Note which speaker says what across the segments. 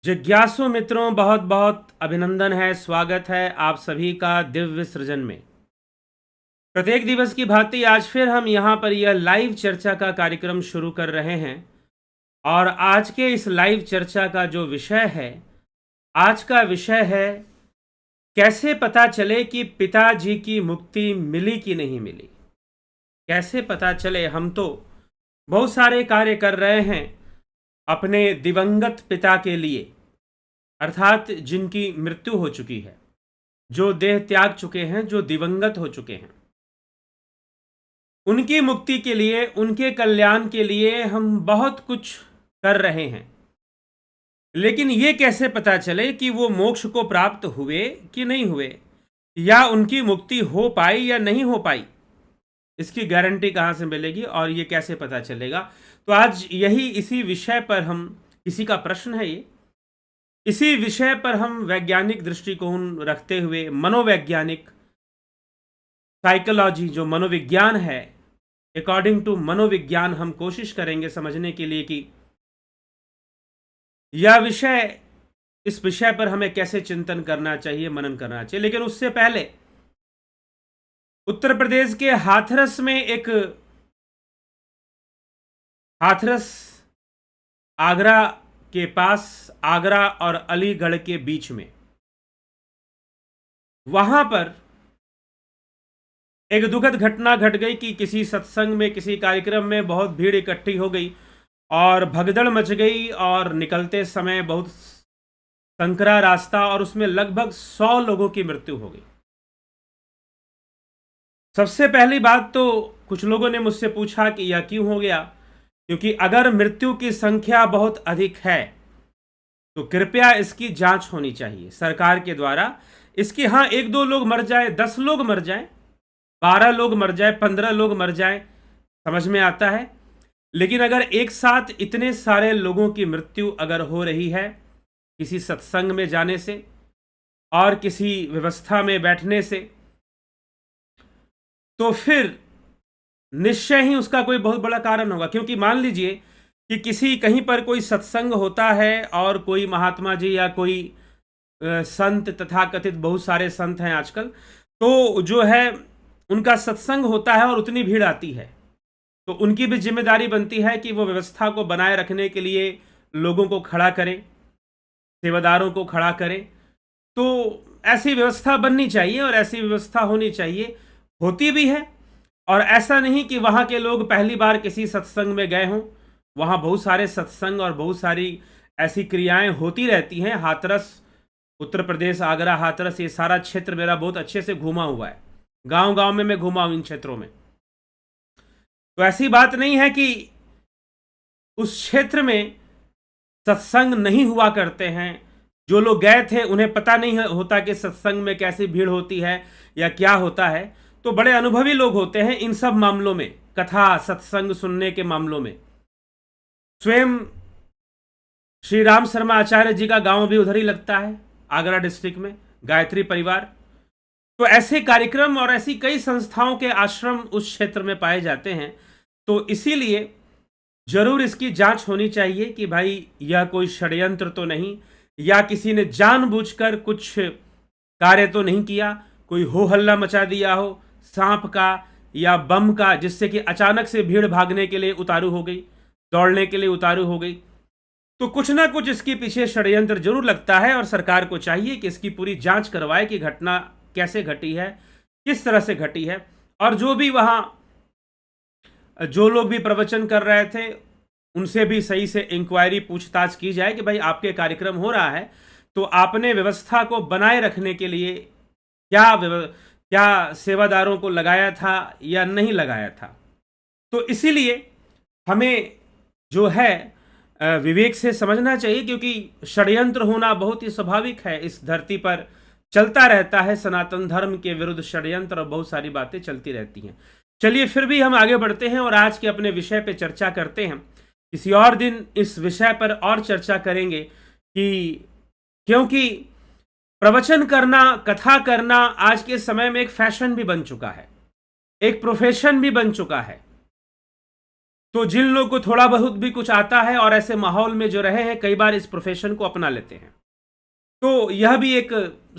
Speaker 1: जिज्ञासु मित्रों, बहुत बहुत अभिनंदन है, स्वागत है आप सभी का दिव्य सृजन में। प्रत्येक दिवस की भांति आज फिर हम यहाँ पर यह लाइव चर्चा का कार्यक्रम शुरू कर रहे हैं और आज के इस लाइव चर्चा का जो विषय है, आज का विषय है कैसे पता चले कि पिताजी की मुक्ति मिली कि नहीं मिली। कैसे पता चले? हम तो बहुत सारे कार्य कर रहे हैं अपने दिवंगत पिता के लिए, अर्थात जिनकी मृत्यु हो चुकी है, जो देह त्याग चुके हैं, जो दिवंगत हो चुके हैं, उनकी मुक्ति के लिए, उनके कल्याण के लिए हम बहुत कुछ कर रहे हैं। लेकिन ये कैसे पता चले कि वो मोक्ष को प्राप्त हुए कि नहीं हुए, या उनकी मुक्ति हो पाई या नहीं हो पाई? इसकी गारंटी कहाँ से मिलेगी और ये कैसे पता चलेगा? तो आज इसी विषय पर हम, इसी का प्रश्न है ये, इसी विषय पर हम वैज्ञानिक दृष्टिकोण रखते हुए, मनोवैज्ञानिक साइकोलॉजी जो मनोविज्ञान है, अकॉर्डिंग टू मनोविज्ञान हम कोशिश करेंगे समझने के लिए कि इस विषय पर हमें कैसे चिंतन करना चाहिए, मनन करना चाहिए। लेकिन उससे पहले उत्तर प्रदेश के हाथरस आगरा के पास, आगरा और अलीगढ़ के बीच में, वहां पर एक दुखद घटना घट गई कि किसी सत्संग में, किसी कार्यक्रम में बहुत भीड़ इकट्ठी हो गई और भगदड़ मच गई और निकलते समय बहुत संकरा रास्ता और उसमें लगभग 100 लोगों की मृत्यु हो गई। सबसे पहली बात तो कुछ लोगों ने मुझसे पूछा कि यह क्यों हो गया, क्योंकि अगर मृत्यु की संख्या बहुत अधिक है तो कृपया इसकी जांच होनी चाहिए सरकार के द्वारा। इसकी, हाँ, 1-2 लोग मर जाए, 10 लोग मर जाए, 12 लोग मर जाए, 15 लोग मर जाए, समझ में आता है। लेकिन अगर एक साथ इतने सारे लोगों की मृत्यु अगर हो रही है किसी सत्संग में जाने से और किसी व्यवस्था में बैठने से, तो फिर निश्चय ही उसका कोई बहुत बड़ा कारण होगा। क्योंकि मान लीजिए कि कहीं पर कोई सत्संग होता है और कोई महात्मा जी या कोई संत, तथाकथित बहुत सारे संत हैं आजकल, तो जो है उनका सत्संग होता है और उतनी भीड़ आती है, तो उनकी भी जिम्मेदारी बनती है कि वो व्यवस्था को बनाए रखने के लिए लोगों को खड़ा करें, सेवादारों को खड़ा करें। तो ऐसी व्यवस्था बननी चाहिए और ऐसी व्यवस्था होनी चाहिए, होती भी है। और ऐसा नहीं कि वहाँ के लोग पहली बार किसी सत्संग में गए हों, वहाँ बहुत सारे सत्संग और बहुत सारी ऐसी क्रियाएं होती रहती हैं। हाथरस, उत्तर प्रदेश, आगरा, हाथरस, ये सारा क्षेत्र मेरा बहुत अच्छे से घूमा हुआ है, गांव-गांव में मैं घूमा हूं इन क्षेत्रों में। तो ऐसी बात नहीं है कि उस क्षेत्र में सत्संग नहीं हुआ करते हैं। जो लोग गए थे उन्हें पता नहीं होता कि सत्संग में कैसी भीड़ होती है या क्या होता है। तो बड़े अनुभवी लोग होते हैं इन सब मामलों में, कथा सत्संग सुनने के मामलों में। स्वयं श्री राम शर्मा आचार्य जी का गांव भी उधर ही लगता है, आगरा डिस्ट्रिक्ट में, गायत्री परिवार। तो ऐसे कार्यक्रम और ऐसी कई संस्थाओं के आश्रम उस क्षेत्र में पाए जाते हैं। तो इसीलिए जरूर इसकी जांच होनी चाहिए कि भाई यह कोई षड्यंत्र तो नहीं, या किसी ने जानबूझकर कुछ कार्य तो नहीं किया, कोई हो हल्ला मचा दिया हो सांप का या बम का, जिससे कि अचानक से भीड़ भागने के लिए उतारू हो गई, दौड़ने के लिए उतारू हो गई। तो कुछ ना कुछ इसके पीछे षड्यंत्र जरूर लगता है और सरकार को चाहिए कि इसकी पूरी जांच करवाए कि घटना कैसे घटी है, किस तरह से घटी है। और जो भी वहाँ, जो लोग भी प्रवचन कर रहे थे, उनसे भी सही से इंक्वायरी, पूछताछ की जाए कि भाई आपके कार्यक्रम हो रहा है तो आपने व्यवस्था को बनाए रखने के लिए क्या सेवादारों को लगाया था या नहीं लगाया था। तो इसीलिए हमें जो है विवेक से समझना चाहिए, क्योंकि षड्यंत्र होना बहुत ही स्वाभाविक है। इस धरती पर चलता रहता है, सनातन धर्म के विरुद्ध षड्यंत्र और बहुत सारी बातें चलती रहती हैं। चलिए फिर भी हम आगे बढ़ते हैं और आज के अपने विषय पे चर्चा करते हैं। किसी और दिन इस विषय पर और चर्चा करेंगे कि क्योंकि प्रवचन करना, कथा करना आज के समय में एक फैशन भी बन चुका है, एक प्रोफेशन भी बन चुका है। तो जिन लोग को थोड़ा बहुत भी कुछ आता है और ऐसे माहौल में जो रहे हैं, कई बार इस प्रोफेशन को अपना लेते हैं। तो यह भी एक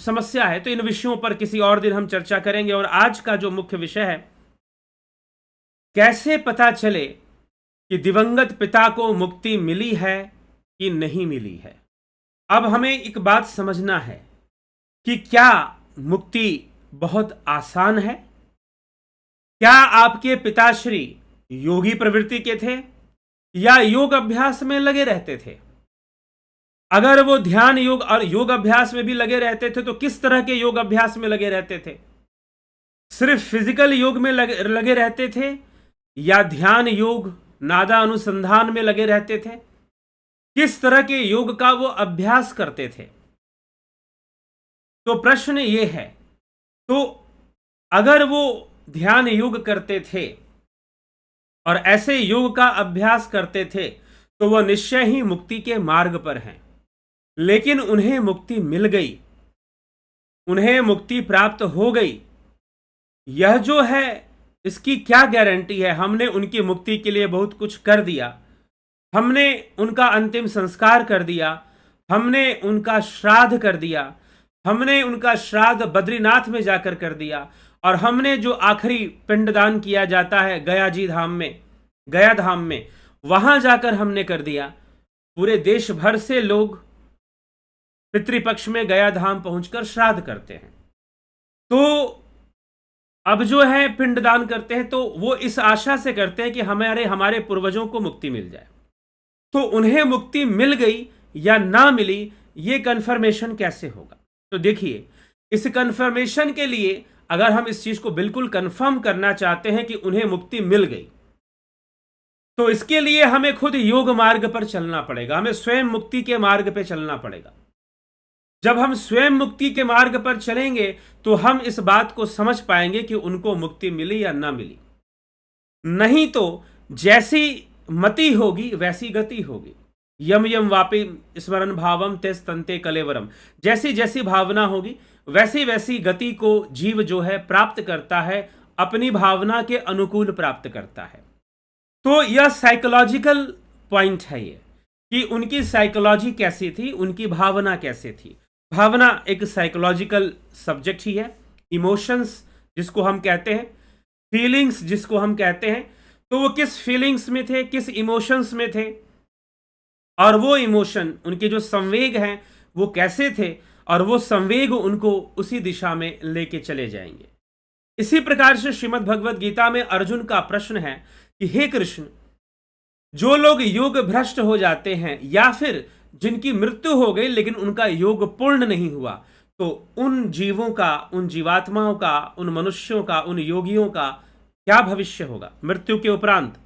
Speaker 1: समस्या है। तो इन विषयों पर किसी और दिन हम चर्चा करेंगे। और आज का जो मुख्य विषय है, कैसे पता चले कि दिवंगत पिता को मुक्ति मिली है कि नहीं मिली है। अब हमें एक बात समझना है कि क्या मुक्ति बहुत आसान है? क्या आपके पिताश्री योगी प्रवृत्ति के थे या योग अभ्यास में लगे रहते थे? अगर वो ध्यान योग और योग अभ्यास में भी लगे रहते थे तो किस तरह के योग अभ्यास में लगे रहते थे? सिर्फ फिजिकल योग में लगे रहते थे या ध्यान योग नादा अनुसंधान में लगे रहते थे? किस तरह के योग का वो अभ्यास करते थे? तो प्रश्न ये है। तो अगर वो ध्यान योग करते थे और ऐसे योग का अभ्यास करते थे तो वह निश्चय ही मुक्ति के मार्ग पर हैं। लेकिन उन्हें मुक्ति मिल गई, उन्हें मुक्ति प्राप्त हो गई, यह जो है इसकी क्या गारंटी है? हमने उनकी मुक्ति के लिए बहुत कुछ कर दिया, हमने उनका अंतिम संस्कार कर दिया, हमने उनका श्राद्ध कर दिया, हमने उनका श्राद्ध बद्रीनाथ में जाकर कर दिया, और हमने जो आखिरी पिंडदान किया जाता है गया जी धाम में, गया धाम में, वहां जाकर हमने कर दिया। पूरे देश भर से लोग पितृपक्ष में गया धाम पहुंचकर श्राद्ध करते हैं। तो अब जो है पिंडदान करते हैं तो वो इस आशा से करते हैं कि हमारे पूर्वजों को मुक्ति मिल जाए। तो उन्हें मुक्ति मिल गई या ना मिली, ये कंफर्मेशन कैसे होगा? तो देखिए, इस कंफर्मेशन के लिए अगर हम इस चीज को बिल्कुल कंफर्म करना चाहते हैं कि उन्हें मुक्ति मिल गई, तो इसके लिए हमें खुद योग मार्ग पर चलना पड़ेगा, हमें स्वयं मुक्ति के मार्ग पर चलना पड़ेगा। जब हम स्वयं मुक्ति के मार्ग पर चलेंगे तो हम इस बात को समझ पाएंगे कि उनको मुक्ति मिली या ना मिली। नहीं तो जैसी मति होगी वैसी गति होगी। यम यम वापि स्मरण भावम तेज तंते कलेवरम। जैसी जैसी भावना होगी वैसी वैसी गति को जीव जो है प्राप्त करता है, अपनी भावना के अनुकूल प्राप्त करता है। तो यह साइकोलॉजिकल पॉइंट है ये, कि उनकी साइकोलॉजी कैसी थी, उनकी भावना कैसे थी। भावना एक साइकोलॉजिकल सब्जेक्ट ही है। इमोशंस जिसको हम कहते हैं, फीलिंग्स जिसको हम कहते हैं, तो वो किस फीलिंग्स में थे, किस इमोशंस में थे, और वो इमोशन, उनके जो संवेग हैं वो कैसे थे, और वो संवेग उनको उसी दिशा में लेके चले जाएंगे। इसी प्रकार से श्रीमद् भगवद गीता में अर्जुन का प्रश्न है कि हे कृष्ण, जो लोग योग भ्रष्ट हो जाते हैं या फिर जिनकी मृत्यु हो गई लेकिन उनका योग पूर्ण नहीं हुआ, तो उन जीवों का, उन जीवात्माओं का, उन मनुष्यों का, उन योगियों का क्या भविष्य होगा मृत्यु के उपरांत?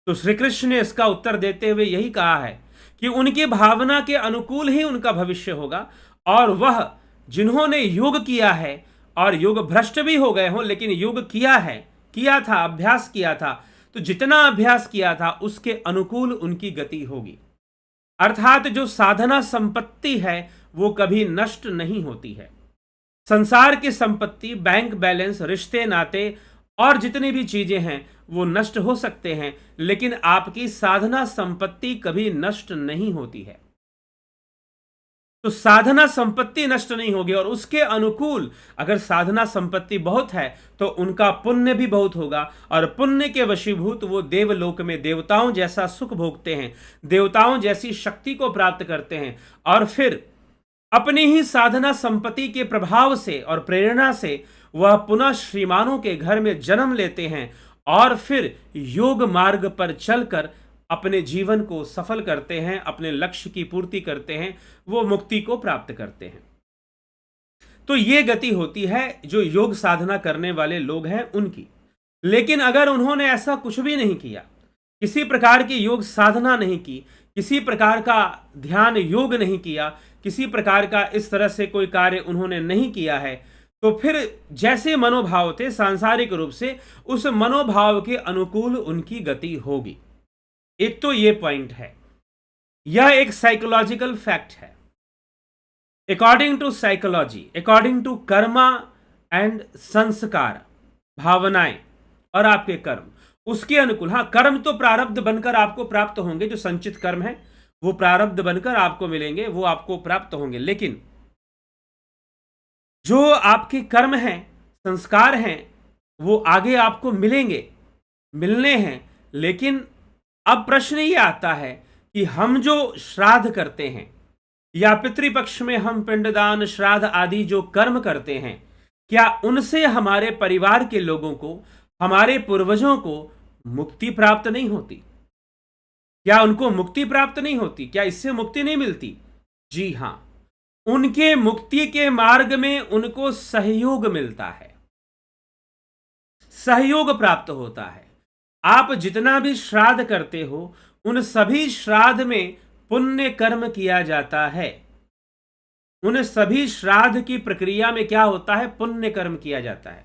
Speaker 1: तो श्री कृष्ण ने इसका उत्तर देते हुए यही कहा है कि उनकी भावना के अनुकूल ही उनका भविष्य होगा, और वह जिन्होंने योग किया है और योग भ्रष्ट भी हो गए हों लेकिन योग किया था, अभ्यास किया था, तो जितना अभ्यास किया था उसके अनुकूल उनकी गति होगी। अर्थात जो साधना संपत्ति है वो कभी नष्ट नहीं होती है। संसार की संपत्ति, बैंक बैलेंस, रिश्ते नाते और जितनी भी चीजें हैं वो नष्ट हो सकते हैं, लेकिन आपकी साधना संपत्ति कभी नष्ट नहीं होती है। तो साधना संपत्ति नष्ट नहीं होगी, और उसके अनुकूल अगर साधना संपत्ति बहुत है तो उनका पुण्य भी बहुत होगा, और पुण्य के वशीभूत वो देवलोक में देवताओं जैसा सुख भोगते हैं, देवताओं जैसी शक्ति को प्राप्त करते हैं, और फिर अपनी ही साधना संपत्ति के प्रभाव से और प्रेरणा से वह पुनः श्रीमानों के घर में जन्म लेते हैं, और फिर योग मार्ग पर चलकर अपने जीवन को सफल करते हैं, अपने लक्ष्य की पूर्ति करते हैं, वो मुक्ति को प्राप्त करते हैं। तो ये गति होती है जो योग साधना करने वाले लोग हैं उनकी। लेकिन अगर उन्होंने ऐसा कुछ भी नहीं किया, किसी प्रकार की योग साधना नहीं की, किसी प्रकार का ध्यान योग नहीं किया, किसी प्रकार का इस तरह से कोई कार्य उन्होंने नहीं किया है, तो फिर जैसे मनोभाव थे सांसारिक रूप से, उस मनोभाव के अनुकूल उनकी गति होगी। एक तो ये पॉइंट है, यह एक साइकोलॉजिकल फैक्ट है। According to psychology, according to karma and sanskar, भावनाएं और आपके कर्म, उसके अनुकूल। हाँ, कर्म तो प्रारब्ध बनकर आपको प्राप्त होंगे, जो संचित कर्म है वो प्रारब्ध बनकर आपको मिलेंगे, वो आपको प्राप्त होंगे। लेकिन जो आपके कर्म हैं, संस्कार हैं, वो आगे आपको मिलेंगे, मिलने हैं। लेकिन अब प्रश्न ये आता है कि हम जो श्राद्ध करते हैं या पितृपक्ष में हम पिंडदान, श्राद्ध आदि जो कर्म करते हैं, क्या उनसे हमारे परिवार के लोगों को, हमारे पूर्वजों को मुक्ति प्राप्त नहीं होती? क्या उनको मुक्ति प्राप्त नहीं होती? क्या इससे मुक्ति नहीं मिलती? जी हां, उनके मुक्ति के मार्ग में उनको सहयोग मिलता है, सहयोग प्राप्त होता है। आप जितना भी श्राद्ध करते हो, उन सभी श्राद्ध में पुण्य कर्म किया जाता है। उन सभी श्राद्ध की प्रक्रिया में क्या होता है? पुण्य कर्म किया जाता है।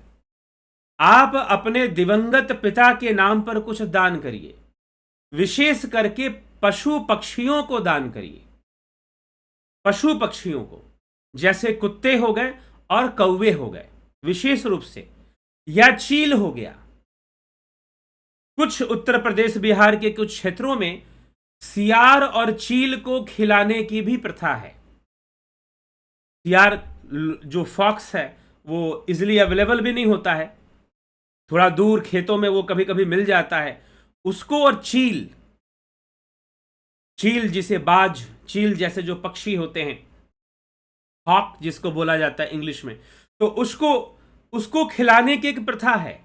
Speaker 1: आप अपने दिवंगत पिता के नाम पर कुछ दान करिए, विशेष करके पशु पक्षियों को दान करिए। पशु पक्षियों को, जैसे कुत्ते हो गए और कौवे हो गए विशेष रूप से, या चील हो गया। कुछ उत्तर प्रदेश बिहार के कुछ क्षेत्रों में सियार और चील को खिलाने की भी प्रथा है। सियार जो फॉक्स है वो इजिली अवेलेबल भी नहीं होता है, थोड़ा दूर खेतों में वो कभी कभी मिल जाता है उसको। और चील, चील जिसे बाज, चील जैसे जो पक्षी होते हैं, हॉक जिसको बोला जाता है इंग्लिश में, तो उसको खिलाने की एक प्रथा है।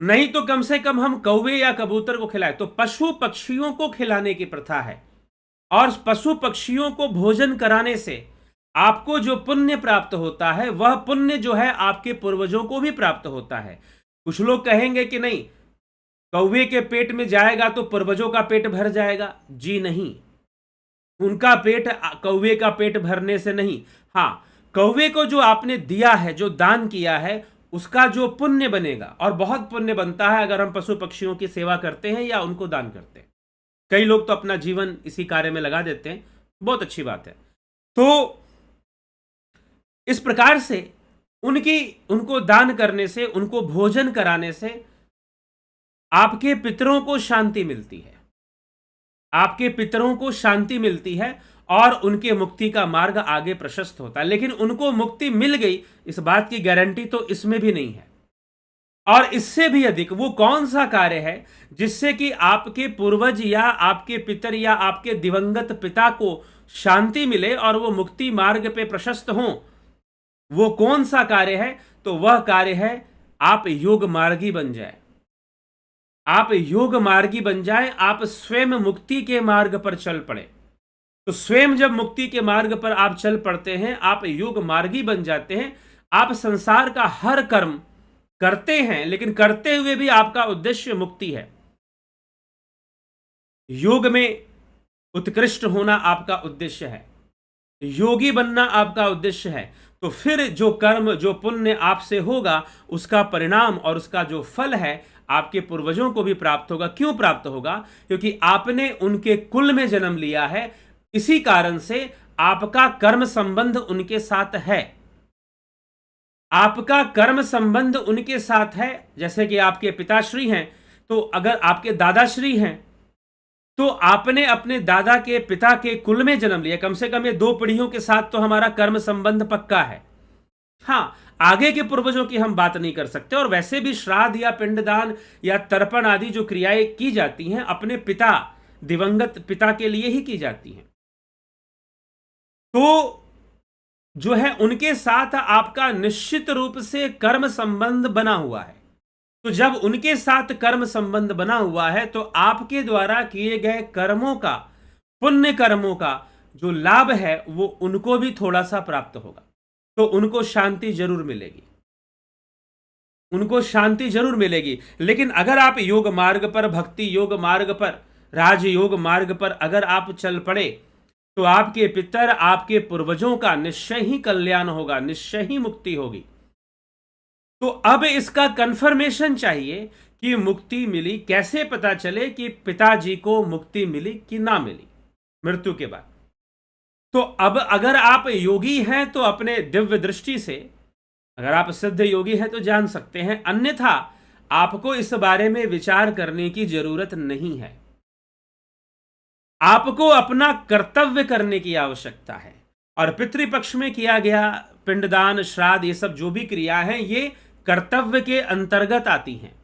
Speaker 1: नहीं तो कम से कम हम कौवे या कबूतर को खिलाए, तो पशु पक्षियों को खिलाने की प्रथा है। और पशु पक्षियों को भोजन कराने से आपको जो पुण्य प्राप्त होता है, वह पुण्य जो है आपके पूर्वजों को भी प्राप्त होता है। कुछ लोग कहेंगे कि नहीं, कौवे के पेट में जाएगा तो पूर्वजों का पेट भर जाएगा। जी नहीं, उनका पेट कौवे का पेट भरने से नहीं। हां, कौवे को जो आपने दिया है, जो दान किया है, उसका जो पुण्य बनेगा, और बहुत पुण्य बनता है अगर हम पशु पक्षियों की सेवा करते हैं या उनको दान करते हैं। कई लोग तो अपना जीवन इसी कार्य में लगा देते हैं, बहुत अच्छी बात है। तो इस प्रकार से उनको दान करने से, उनको भोजन कराने से आपके पितरों को शांति मिलती है, आपके पितरों को शांति मिलती है और उनके मुक्ति का मार्ग आगे प्रशस्त होता है। लेकिन उनको मुक्ति मिल गई, इस बात की गारंटी तो इसमें भी नहीं है। और इससे भी अधिक वो कौन सा कार्य है जिससे कि आपके पूर्वज या आपके पितर या आपके दिवंगत पिता को शांति मिले और वो मुक्ति मार्ग पे प्रशस्त हों? वो कौन सा कार्य है? तो वह कार्य है आप योग मार्गी बन जाए, आप योग मार्गी बन जाए, आप स्वयं मुक्ति के मार्ग पर चल पड़े। तो स्वयं जब मुक्ति के मार्ग पर आप चल पड़ते हैं, आप योग मार्गी बन जाते हैं। आप संसार का हर कर्म करते हैं, लेकिन करते हुए भी आपका उद्देश्य मुक्ति है। योग में उत्कृष्ट होना आपका उद्देश्य है, योगी बनना आपका उद्देश्य है। तो फिर जो कर्म, जो पुण्य आपसे होगा, उसका परिणाम और उसका जो फल है आपके पूर्वजों को भी प्राप्त होगा। क्यों प्राप्त होगा? क्योंकि आपने उनके कुल में जन्म लिया है, इसी कारण से आपका कर्म संबंध उनके साथ है। आपका कर्म संबंध उनके साथ है। जैसे कि आपके पिताश्री हैं, तो अगर आपके दादाश्री हैं, तो आपने अपने दादा के पिता के कुल में जन्म लिया। कम से कम ये 2 पीढ़ियों के साथ तो हमारा कर्म संबंध पक्का है। हां, आगे के पूर्वजों की हम बात नहीं कर सकते। और वैसे भी श्राद्ध या पिंडदान या तर्पण आदि जो क्रियाएं की जाती हैं, अपने पिता, दिवंगत पिता के लिए ही की जाती हैं। तो जो है उनके साथ आपका निश्चित रूप से कर्म संबंध बना हुआ है। तो जब उनके साथ कर्म संबंध बना हुआ है, तो आपके द्वारा किए गए कर्मों का, पुण्य कर्मों का जो लाभ है, वो उनको भी थोड़ा सा प्राप्त होगा। तो उनको शांति जरूर मिलेगी, उनको शांति जरूर मिलेगी। लेकिन अगर आप योग मार्ग पर, भक्ति योग मार्ग पर, राजयोग मार्ग पर अगर आप चल पड़े, तो आपके पितर, आपके पूर्वजों का निश्चय ही कल्याण होगा, निश्चय ही मुक्ति होगी। तो अब इसका कंफर्मेशन चाहिए कि मुक्ति मिली। कैसे पता चले कि पिताजी को मुक्ति मिली कि ना मिली मृत्यु के बाद? तो अब अगर आप योगी हैं तो अपने दिव्य दृष्टि से, अगर आप सिद्ध योगी हैं तो जान सकते हैं। अन्यथा आपको इस बारे में विचार करने की जरूरत नहीं है। आपको अपना कर्तव्य करने की आवश्यकता है। और पितृपक्ष में किया गया पिंडदान, श्राद्ध, ये सब जो भी क्रिया है, ये कर्तव्य के अंतर्गत आती हैं,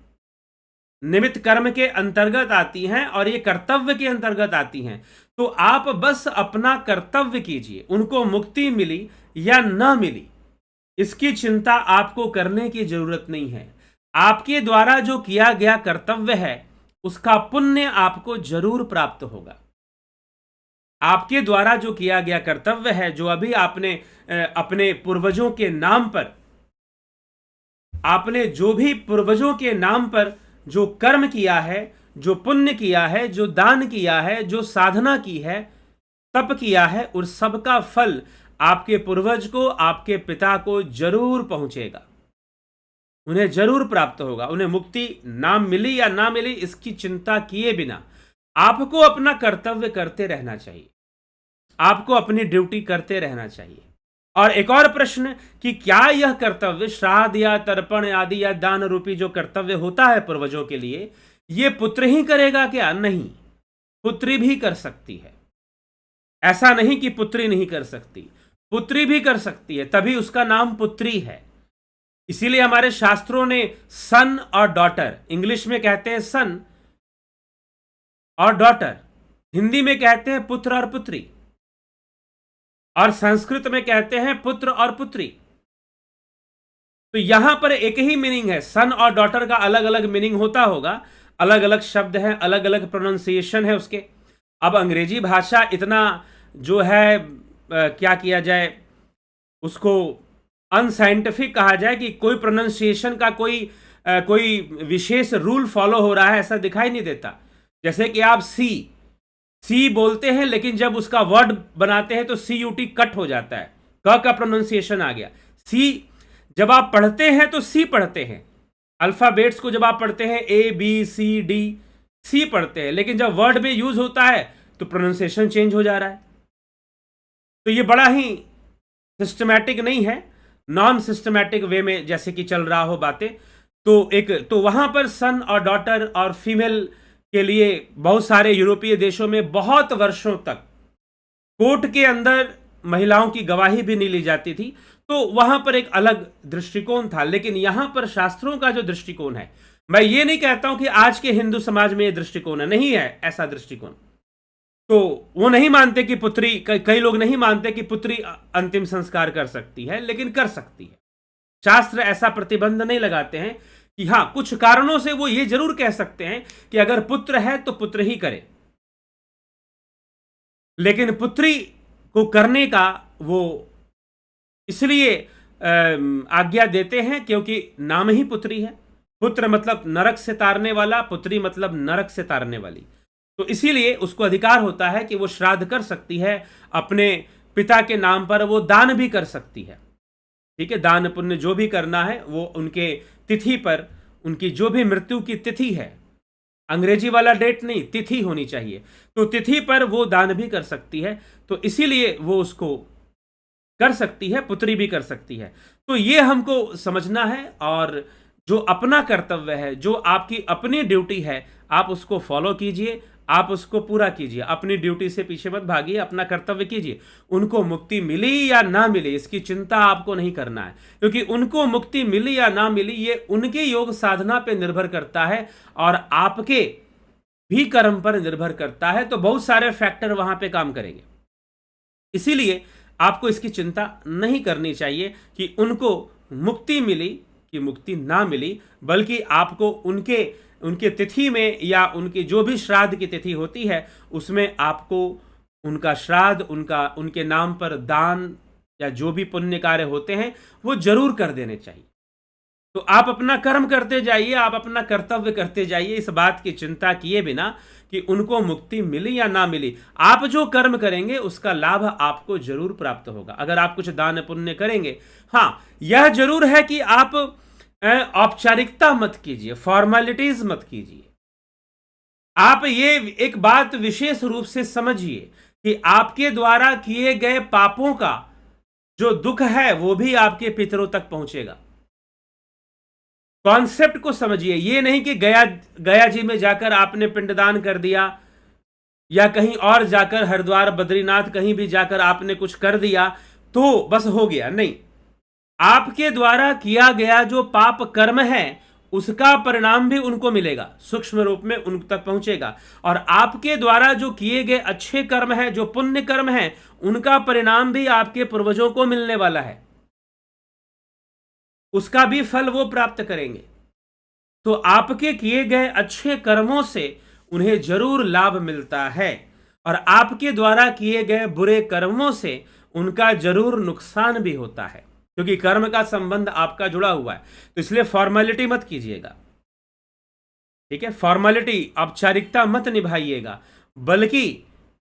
Speaker 1: निमित्त कर्म के अंतर्गत आती हैं और ये कर्तव्य के अंतर्गत आती हैं। तो आप बस अपना कर्तव्य कीजिए। उनको मुक्ति मिली या न मिली, इसकी चिंता आपको करने की जरूरत नहीं है। आपके द्वारा जो किया गया कर्तव्य है, उसका पुण्य आपको जरूर प्राप्त होगा। आपके द्वारा जो किया गया कर्तव्य है, जो अभी आपने अपने पूर्वजों के नाम पर, आपने जो भी पूर्वजों के नाम पर जो कर्म किया है, जो पुण्य किया है, जो दान किया है, जो साधना की है, तप किया है, उस सब का फल आपके पूर्वज को, आपके पिता को जरूर पहुंचेगा, उन्हें जरूर प्राप्त होगा। उन्हें मुक्ति नाम मिली या ना मिली, इसकी चिंता किए बिना आपको अपना कर्तव्य करते रहना चाहिए। आपको अपनी ड्यूटी करते रहना चाहिए। और एक और प्रश्न कि क्या यह कर्तव्य, श्राद्ध या तर्पण आदि या दान रूपी जो कर्तव्य होता है पूर्वजों के लिए, यह पुत्र ही करेगा क्या? नहीं, पुत्री भी कर सकती है। ऐसा नहीं कि पुत्री नहीं कर सकती, पुत्री भी कर सकती है, तभी उसका नाम पुत्री है। इसीलिए हमारे शास्त्रों ने सन और डॉटर, इंग्लिश में कहते हैं सन और डॉटर, हिंदी में कहते हैं पुत्र और पुत्री, और संस्कृत में कहते हैं पुत्र और पुत्री। तो यहां पर एक ही मीनिंग है। सन और डॉटर का अलग अलग मीनिंग होता होगा, अलग अलग शब्द हैं, अलग अलग प्रोनाउंसिएशन है उसके। अब अंग्रेजी भाषा इतना जो है क्या किया जाए, उसको अनसाइंटिफिक कहा जाए कि कोई प्रोनाउंसिएशन का कोई विशेष रूल फॉलो हो रहा है, ऐसा दिखाई नहीं देता। जैसे कि आप सी बोलते हैं, लेकिन जब उसका वर्ड बनाते हैं तो CUT कट हो जाता है, क का प्रोनाउंसिएशन आ गया। सी जब आप पढ़ते हैं तो सी पढ़ते हैं, अल्फाबेट्स को जब आप पढ़ते हैं ABCD सी पढ़ते हैं, लेकिन जब वर्ड में यूज होता है तो प्रोनाउंसिएशन चेंज हो जा रहा है। तो ये बड़ा ही सिस्टमैटिक नहीं है, नॉन सिस्टमैटिक वे में जैसे कि चल रहा हो बातें। तो वहां पर सन और डॉटर और फीमेल के लिए बहुत सारे यूरोपीय देशों में बहुत वर्षों तक कोर्ट के अंदर महिलाओं की गवाही भी नहीं ली जाती थी। तो वहां पर एक अलग दृष्टिकोण था। लेकिन यहां पर शास्त्रों का जो दृष्टिकोण है, मैं ये नहीं कहता हूं कि आज के हिंदू समाज में यह दृष्टिकोण है, नहीं है ऐसा दृष्टिकोण। तो वो नहीं मानते कि पुत्री, कई लोग नहीं मानते कि पुत्री अंतिम संस्कार कर सकती है, लेकिन कर सकती है। शास्त्र ऐसा प्रतिबंध नहीं लगाते हैं कि हां, कुछ कारणों से वो ये जरूर कह सकते हैं कि अगर पुत्र है तो पुत्र ही करे, लेकिन पुत्री को करने का वो इसलिए आज्ञा देते हैं क्योंकि नाम ही पुत्री है। पुत्र मतलब नरक से तारने वाला, पुत्री मतलब नरक से तारने वाली। तो इसीलिए उसको अधिकार होता है कि वो श्राद्ध कर सकती है, अपने पिता के नाम पर वो दान भी कर सकती है। ठीक है, दान पुण्य जो भी करना है वो उनके तिथि पर, उनकी जो भी मृत्यु की तिथि है, अंग्रेजी वाला डेट नहीं, तिथि होनी चाहिए, तो तिथि पर वो दान भी कर सकती है। तो इसीलिए वो उसको कर सकती है, पुत्री भी कर सकती है। तो ये हमको समझना है, और जो अपना कर्तव्य है, जो आपकी अपनी ड्यूटी है, आप उसको फॉलो कीजिए, आप उसको पूरा कीजिए। अपनी ड्यूटी से पीछे मत भागिए, अपना कर्तव्य कीजिए। उनको मुक्ति मिली या ना मिली, इसकी चिंता आपको नहीं करना है, क्योंकि उनको मुक्ति मिली या ना मिली ये उनके योग साधना पे निर्भर करता है और आपके भी कर्म पर निर्भर करता है। तो बहुत सारे फैक्टर वहां पे काम करेंगे। इसीलिए आपको इसकी चिंता नहीं करनी चाहिए कि उनको मुक्ति मिली कि मुक्ति ना मिली, बल्कि आपको उनके तिथि में या उनकी जो भी श्राद्ध की तिथि होती है उसमें आपको उनका श्राद्ध, उनके नाम पर दान या जो भी पुण्य कार्य होते हैं वो जरूर कर देने चाहिए। तो आप अपना कर्म करते जाइए, आप अपना कर्तव्य करते जाइए, इस बात की चिंता किए बिना कि उनको मुक्ति मिली या ना मिली। आप जो कर्म करेंगे उसका लाभ आपको जरूर प्राप्त होगा। अगर आप कुछ दान पुण्य करेंगे, हाँ, यह जरूर है कि आप औपचारिकता मत कीजिए, फॉर्मेलिटीज मत कीजिए। आप ये एक बात विशेष रूप से समझिए कि आपके द्वारा किए गए पापों का जो दुख है वो भी आपके पितरों तक पहुंचेगा। कॉन्सेप्ट को समझिए। ये नहीं कि गया जी में जाकर आपने पिंडदान कर दिया या कहीं और जाकर हरिद्वार बद्रीनाथ कहीं भी जाकर आपने कुछ कर दिया तो बस हो गया। नहीं, आपके द्वारा किया गया जो पाप कर्म है उसका परिणाम भी उनको मिलेगा, सूक्ष्म रूप में उन तक पहुंचेगा। और आपके द्वारा जो किए गए अच्छे कर्म है, जो पुण्य कर्म है, उनका परिणाम भी आपके पूर्वजों को मिलने वाला है, उसका भी फल वो प्राप्त करेंगे। तो आपके किए गए अच्छे कर्मों से उन्हें जरूर लाभ मिलता है और आपके द्वारा किए गए बुरे कर्मों से उनका जरूर नुकसान भी होता है, क्योंकि कर्म का संबंध आपका जुड़ा हुआ है। तो इसलिए फॉर्मेलिटी मत कीजिएगा, ठीक है? फॉर्मेलिटी, औपचारिकता मत निभाइएगा, बल्कि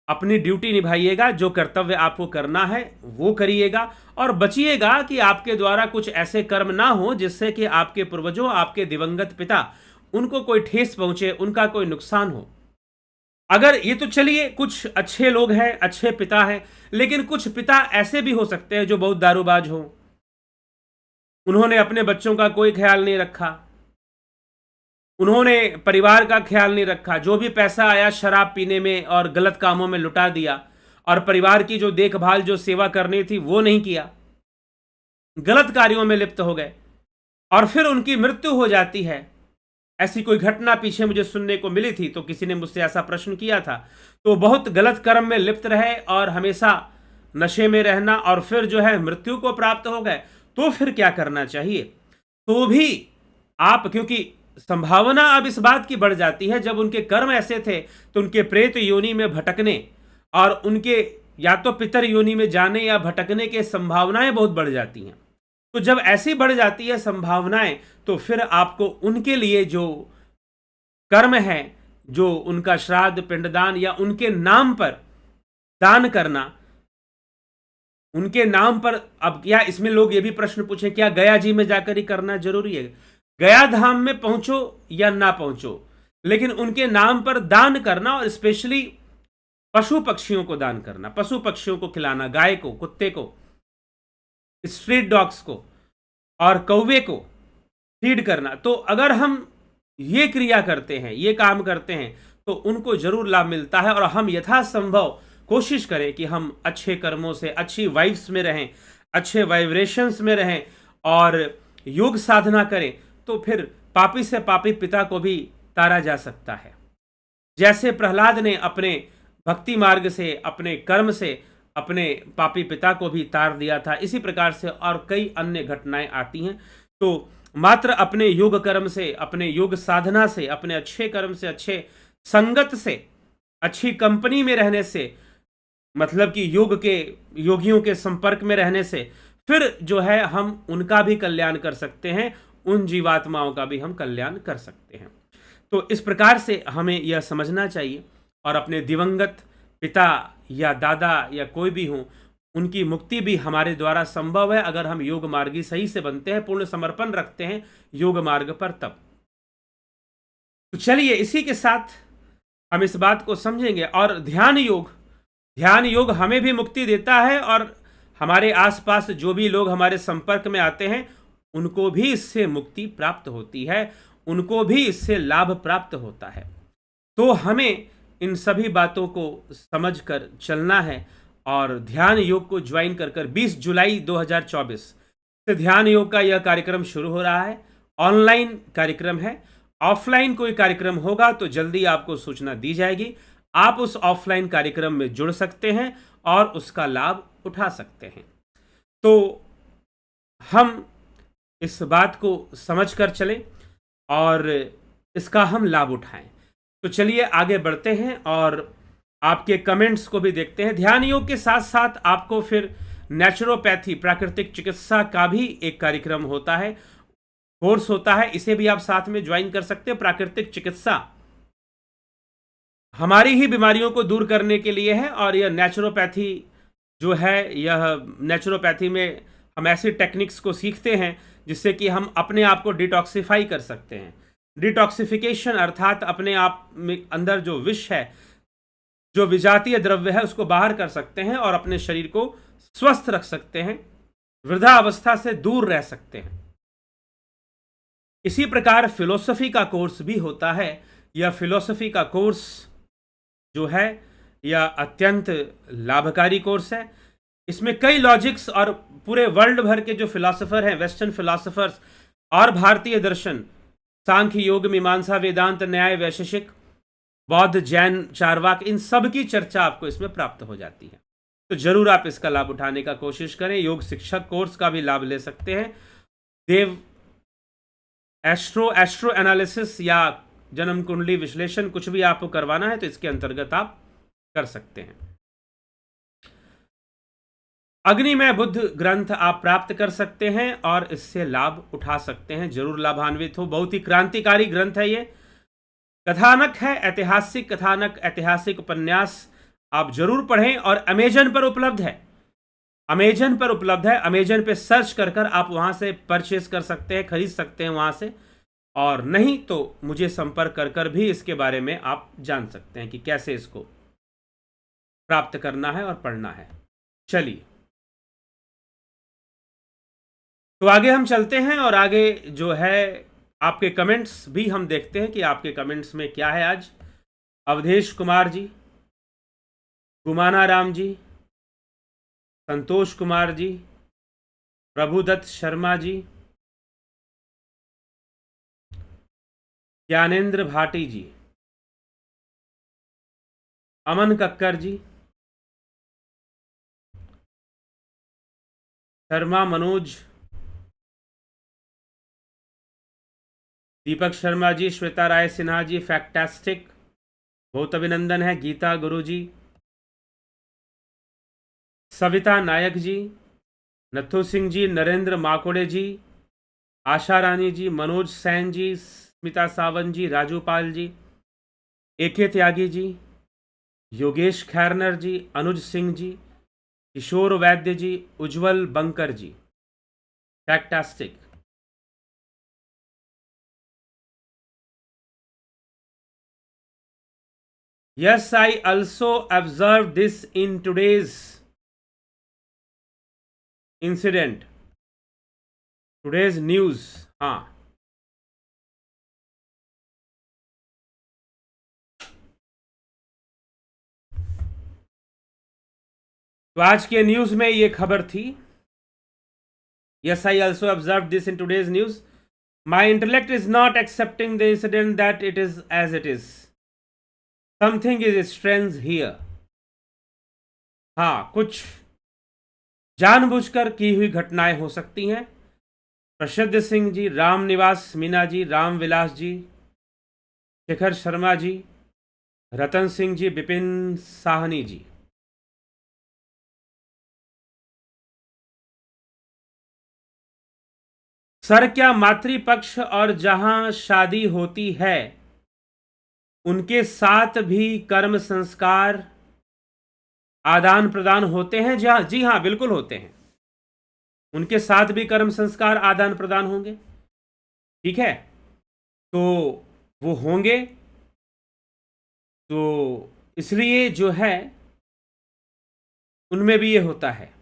Speaker 1: अपनी ड्यूटी निभाइएगा। जो कर्तव्य आपको करना है वो करिएगा और बचिएगा कि आपके द्वारा कुछ ऐसे कर्म ना हो जिससे कि आपके पूर्वजों, आपके दिवंगत पिता, उनको कोई ठेस पहुंचे, उनका कोई नुकसान हो। अगर ये तो चलिए कुछ अच्छे लोग हैं, अच्छे पिता हैं, लेकिन कुछ पिता ऐसे भी हो सकते हैं जो बहुत दारूबाज हो, उन्होंने अपने बच्चों का कोई ख्याल नहीं रखा, उन्होंने परिवार का ख्याल नहीं रखा, जो भी पैसा आया शराब पीने में और गलत कामों में लुटा दिया, और परिवार की जो देखभाल, जो सेवा करनी थी वो नहीं किया, गलत कार्यों में लिप्त हो गए और फिर उनकी मृत्यु हो जाती है। ऐसी कोई घटना पीछे मुझे सुनने को मिली थी, तो किसी ने मुझसे ऐसा प्रश्न किया था। तो बहुत गलत कर्म में लिप्त रहे और हमेशा नशे में रहना और फिर जो है मृत्यु को प्राप्त हो गए, तो फिर क्या करना चाहिए? तो भी आप, क्योंकि संभावना अब इस बात की बढ़ जाती है, जब उनके कर्म ऐसे थे तो उनके प्रेत योनि में भटकने और उनके या तो पितर योनि में जाने या भटकने के संभावनाएं बहुत बढ़ जाती हैं। तो जब ऐसी बढ़ जाती है संभावनाएं, तो फिर आपको उनके लिए जो कर्म है, जो उनका श्राद्ध, पिंडदान या उनके नाम पर दान करना, उनके नाम पर, अब क्या इसमें लोग ये भी प्रश्न पूछे, क्या गया जी में जाकर ही करना जरूरी है? गया धाम में पहुंचो या ना पहुंचो, लेकिन उनके नाम पर दान करना, और स्पेशली पशु पक्षियों को दान करना, पशु पक्षियों को खिलाना, गाय को, कुत्ते को, स्ट्रीट डॉग्स को और कौवे को फीड करना। तो अगर हम ये क्रिया करते हैं, ये काम करते हैं, तो उनको जरूर लाभ मिलता है। और हम यथासंभव कोशिश करें कि हम अच्छे कर्मों से, अच्छी वाइब्स में रहें, अच्छे वाइब्रेशंस में रहें और योग साधना करें, तो फिर पापी से पापी पिता को भी तारा जा सकता है। जैसे प्रहलाद ने अपने भक्ति मार्ग से, अपने कर्म से अपने पापी पिता को भी तार दिया था, इसी प्रकार से और कई अन्य घटनाएं आती हैं। तो मात्र अपने योग कर्म से, अपने योग साधना से, अपने अच्छे कर्म से, अच्छे संगत से, अच्छी कंपनी में रहने से, मतलब कि योग के योगियों के संपर्क में रहने से फिर जो है हम उनका भी कल्याण कर सकते हैं, उन जीवात्माओं का भी हम कल्याण कर सकते हैं। तो इस प्रकार से हमें यह समझना चाहिए और अपने दिवंगत पिता या दादा या कोई भी हो, उनकी मुक्ति भी हमारे द्वारा संभव है अगर हम योग मार्गी सही से बनते हैं, पूर्ण समर्पण रखते हैं योग मार्ग पर तब। तो चलिए इसी के साथ हम इस बात को समझेंगे। और ध्यान योग हमें भी मुक्ति देता है और हमारे आसपास जो भी लोग हमारे संपर्क में आते हैं उनको भी इससे मुक्ति प्राप्त होती है, उनको भी इससे लाभ प्राप्त होता है। तो हमें इन सभी बातों को समझकर चलना है और ध्यान योग को ज्वाइन कर 20 जुलाई 2024 से ध्यान योग का यह कार्यक्रम शुरू हो रहा है। ऑनलाइन कार्यक्रम है, ऑफलाइन कोई कार्यक्रम होगा तो जल्दी आपको सूचना दी जाएगी। आप उस ऑफलाइन कार्यक्रम में जुड़ सकते हैं और उसका लाभ उठा सकते हैं। तो हम इस बात को समझकर चलें और इसका हम लाभ उठाएं। तो चलिए आगे बढ़ते हैं और आपके कमेंट्स को भी देखते हैं। ध्यान योग के साथ साथ आपको फिर नेचुरोपैथी, प्राकृतिक चिकित्सा का भी एक कार्यक्रम होता है, कोर्स होता है, इसे भी आप साथ में ज्वाइन कर सकते हैं। प्राकृतिक चिकित्सा हमारी ही बीमारियों को दूर करने के लिए है और यह नेचुरोपैथी जो है, यह नेचुरोपैथी में हम ऐसी टेक्निक्स को सीखते हैं जिससे कि हम अपने आप को डिटॉक्सिफाई कर सकते हैं। डिटॉक्सिफिकेशन अर्थात अपने आप में अंदर जो विष है, जो विजातीय द्रव्य है, उसको बाहर कर सकते हैं और अपने शरीर को स्वस्थ रख सकते हैं, वृद्धावस्था से दूर रह सकते हैं। इसी प्रकार फिलोसफी का कोर्स भी होता है। यह फिलोसफी का कोर्स जो है यह अत्यंत लाभकारी कोर्स है। इसमें कई लॉजिक्स और पूरे वर्ल्ड भर के जो फिलोसोफर हैं, वेस्टर्न फिलोसोफर्स और भारतीय दर्शन, सांख्य, योग, मीमांसा, वेदांत, न्याय, वैशेषिक, बौद्ध, जैन, चारवाक, इन सब की चर्चा आपको इसमें प्राप्त हो जाती है। तो जरूर आप इसका लाभ उठाने का कोशिश करें। योग शिक्षक कोर्स का भी लाभ ले सकते हैं। देव एस्ट्रो एनालिसिस या जन्म कुंडली विश्लेषण कुछ भी आपको करवाना है तो इसके अंतर्गत आप कर सकते हैं। अग्निमय बुद्ध ग्रंथ आप प्राप्त कर सकते हैं और इससे लाभ उठा सकते हैं। जरूर लाभान्वित हो। बहुत ही क्रांतिकारी ग्रंथ है ये। कथानक है, ऐतिहासिक कथानक, ऐतिहासिक उपन्यास आप जरूर पढ़ें। और अमेजन पर उपलब्ध है। अमेजन पर उपलब्ध है। अमेजन पे सर्च कर आप वहां से परचेस कर सकते हैं, खरीद सकते हैं वहां से। और नहीं तो मुझे संपर्क कर भी इसके बारे में आप जान सकते हैं कि कैसे इसको प्राप्त करना है और पढ़ना है। चलिए तो आगे हम चलते हैं और आगे जो है आपके कमेंट्स भी हम देखते हैं कि आपके कमेंट्स में क्या है। आज अवधेश कुमार जी, गुमाना राम जी, संतोष कुमार जी, प्रभुदत्त शर्मा जी, ज्ञानेंद्र भाटी जी, अमन कक्कर जी, शर्मा मनोज, दीपक शर्मा जी, श्वेता राय सिन्हा जी, फैक्टास्टिक, बहुत अभिनंदन है। Geeta Guru ji, Savita Nayak ji, Nathu Singh ji, Narendra Makode ji, Asha Rani ji, Manoj Sain ji, Smita Sawant ji, Raju Pal ji, AK Tyagi ji, Yogesh Khairnar ji, Anuj Singh ji, Kishore Vaidya ji, Ujjwal Bankar ji, fantastic. Yes, I also observed this in today's incident, today's news. हाँ, तो आज के न्यूज में ये खबर थी। Yes, I also observed this in today's news. My intellect is not accepting the incident that it is as it is. Something is strange here. हाँ, कुछ जानबूझकर की हुई घटनाएं हो सकती हैं। प्रसिद्ध सिंह जी, राम निवास मीना जी, राम विलास जी, शेखर शर्मा जी, रतन सिंह जी, विपिन साहनी जी। सर, क्या मातृपक्ष और जहां शादी होती है उनके साथ भी कर्म संस्कार आदान प्रदान होते हैं? जी हाँ, बिल्कुल होते हैं। उनके साथ भी कर्म संस्कार आदान प्रदान होंगे। ठीक है, तो वो होंगे। तो इसलिए जो है उनमें भी ये होता है।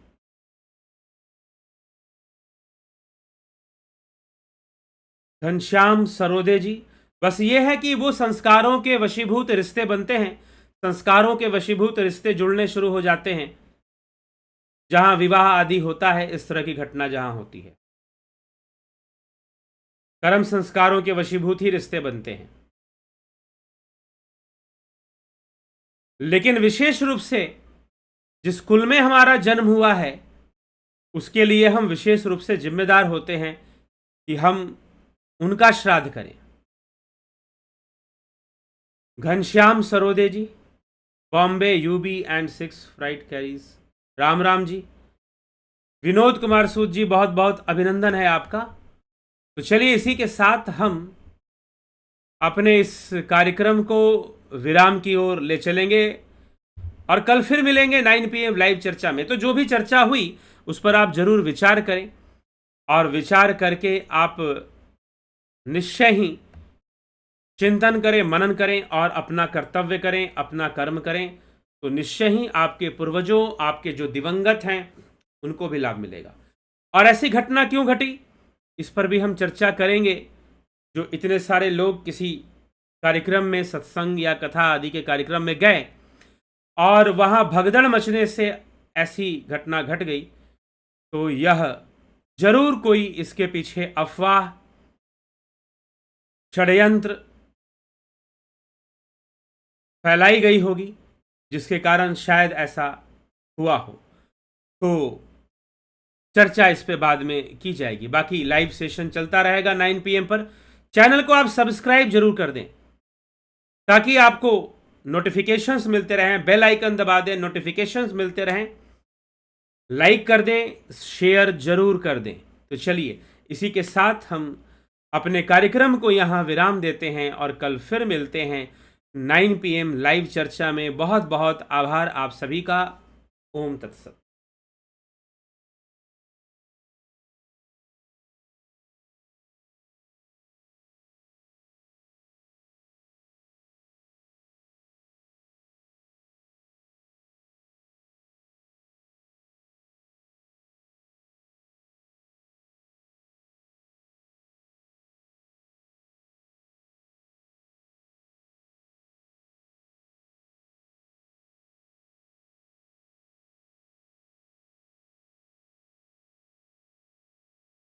Speaker 1: घनश्याम सरोदे जी, बस ये है कि वो संस्कारों के वशीभूत रिश्ते बनते हैं। संस्कारों के वशीभूत रिश्ते जुड़ने शुरू हो जाते हैं जहां विवाह आदि होता है। इस तरह की घटना जहां होती है, कर्म संस्कारों के वशीभूत ही रिश्ते बनते हैं। लेकिन विशेष रूप से जिस कुल में हमारा जन्म हुआ है उसके लिए हम विशेष रूप से जिम्मेदार होते हैं कि हम उनका श्राद्ध करें। Ghanshyam Sarode ji, Bombay UB and 6 flight कैरीज, राम राम जी। विनोद कुमार सूद जी, बहुत बहुत अभिनंदन है आपका। तो चलिए इसी के साथ हम अपने इस कार्यक्रम को विराम की ओर ले चलेंगे और कल फिर मिलेंगे 9 PM लाइव चर्चा में। तो जो भी चर्चा हुई उस पर आप जरूर विचार करें और विचार करके आप निश्चय ही चिंतन करें, मनन करें और अपना कर्तव्य करें, अपना कर्म करें। तो निश्चय ही आपके पूर्वजों, आपके जो दिवंगत हैं, उनको भी लाभ मिलेगा। और ऐसी घटना क्यों घटी इस पर भी हम चर्चा करेंगे जो इतने सारे लोग किसी कार्यक्रम में, सत्संग या कथा आदि के कार्यक्रम में गए और वहाँ भगदड़ मचने से ऐसी घटना घट गई, तो यह जरूर कोई इसके पीछे अफवाह, षड्यंत्र फैलाई गई होगी, जिसके कारण शायद ऐसा हुआ हो। तो चर्चा इस पे बाद में की जाएगी। बाकी लाइव सेशन चलता रहेगा 9 PM पर। चैनल को आप सब्सक्राइब जरूर कर दें ताकि आपको नोटिफिकेशंस मिलते रहें। बेल आइकन दबा दें, नोटिफिकेशंस मिलते रहें। लाइक कर दें, शेयर जरूर कर दें। तो चलिए, इसी के साथ हम अपने कार्यक्रम को यहाँ विराम देते हैं और कल फिर मिलते हैं 9 PM लाइव चर्चा में। बहुत बहुत आभार आप सभी का। ओम तत्सत।